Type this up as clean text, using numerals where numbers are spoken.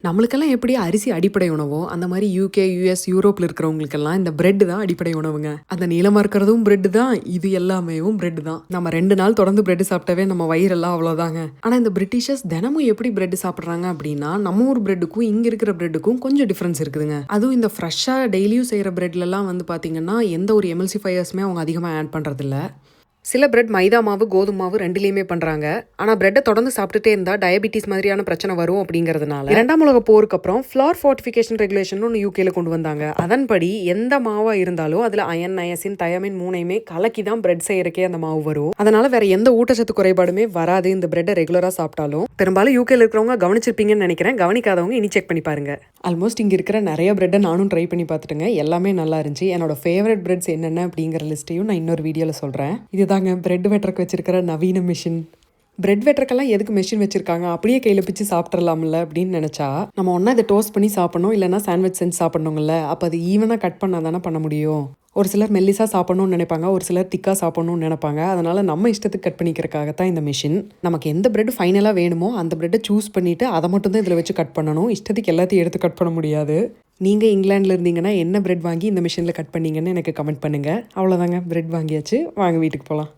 நம்மளுக்கெல்லாம் எப்படி அரிசி அடிப்படை உணவோ, அந்த மாரி யுகே, யுஎஸ், யூரோப்ல இருக்கிறவங்களுக்கெல்லாம் இந்த பிரெட் தான் அடிப்படை உணவுங்க. அந்த நீளமா இருக்கிறதும் பிரெட் தான். இது எல்லாமேவும் பிரெட் தான். நம்ம 2 நாள் தொடர்ந்து பிரெட் சாப்பிட்டாவே நம்ம வயிறெல்லாம் அவ்வளோதாங்க. ஆனா இந்த பிரிட்டிஷர்ஸ் தினமும் எப்படி பிரெட் சாப்பிடுறாங்க அப்படின்னா, நம்ம ஊர் பிரெட்டுக்கும் இங்க இருக்கிற பிரெட்டுக்கும் கொஞ்சம் டிஃபரன்ஸ் இருக்குதுங்க. அதுவும் இந்த ஃப்ரெஷ்ஷா டெய்லியும் செய்ற பிரெட்லலாம் வந்து பார்த்தீங்கன்னா, எந்த ஒரு எம்எல்சிஃபையர்ஸுமே அவங்க அதிகமா ஆட் பண்றதில்ல. சில பிரெட் மைதா மாவு, கோதுமை மாவு 2லயுமே பண்றாங்க. ஆனா பிரெட்டை தொடர்ந்து சாப்பிட்டுட்டே இருந்தா டயபிட்டிஸ் மாதிரியான பிரச்சனை வரும் அப்படிங்கிறதுனால 2ஆம் உலக போருக்கு அப்புறம் ஃப்ளார் ஃபார்ட்டிஃபிகேஷன் ரெகுலேஷன் ஒன்று யூகேல கொண்டு வந்தாங்க. அதன்படி எந்த மாவா இருந்தாலும் அதுல அயன், நயசின், தயமின் 3யுமே கலக்கி தான் பிரெட் செய்யறக்கே அந்த மாவு வரும். அதனால வேற எந்த ஊட்டச்சத்து குறைபாடுமே வராது இந்த பிரெட்டை ரெகுலரா சாப்பிட்டாலும். பெரும்பாலும் யூகேல இருக்கிறவங்க கவனிச்சிருப்பீங்கன்னு நினைக்கிறேன். கவனிக்காதவங்க இனி செக் பண்ணி பாருங்க. ஆல்மோஸ்ட் இங்க இருக்கிற நிறைய பிரெட்டை நானும் ட்ரை பண்ணி பார்த்துட்டுங்க. எல்லாமே நல்லா இருந்துச்சு. என்னோட ஃபேவரட் பிரெட்ஸ் என்னென்ன அப்படிங்கிற லிஸ்ட்டையும் நான் இன்னொரு வீடியோல சொல்றேன். இதுதாங்க பிரெட் வெட்டருக்கு வச்சிருக்கிற நவீன மிஷின். பிரெட் வெட்டருக்கெல்லாம் எதுக்கு மெஷின் வச்சிருக்காங்க? அப்படியே கையில் பிச்சு சாப்பிட்றலாம்ல அப்படின்னு நினச்சா, நம்ம ஒன்றா இதை டோஸ்ட் பண்ணி சாப்பிடணும், இல்லைனா சாண்ட்விச் செஞ்சு சாப்பிடணுங்கல்ல. அப்போ அது ஈவனாக கட் பண்ணால் தானே பண்ண முடியும். ஒரு சிலர் மெல்லிஸாக சாப்பிடணும்னு நினைப்பாங்க, ஒரு சிலர் திக்காக சாப்பிடணும்னு நினைப்பாங்க. அதனால் நம்ம இஷ்டத்துக்கு கட் பண்ணிக்கிறதுக்காகத்தான் இந்த மிஷின். நமக்கு எந்த பிரெட் ஃபைனலாக வேணுமோ அந்த பிரெட்டை சூஸ் பண்ணிவிட்டு அதை மட்டும் தான் இதில் வச்சு கட் பண்ணணும். இஷ்டத்துக்கு எல்லாத்தையும் எடுத்து கட் பண்ண முடியாது. நீங்கள் இங்கிலாண்டில் இருந்தீங்கன்னா என்ன பிரெட் வாங்கி இந்த மிஷினில் கட் பண்ணீங்கன்னு எனக்கு கமெண்ட் பண்ணுங்கள். அவ்வளோதாங்க, பிரெட் வாங்கியாச்சு. வாங்க வீட்டுக்கு போகலாம்.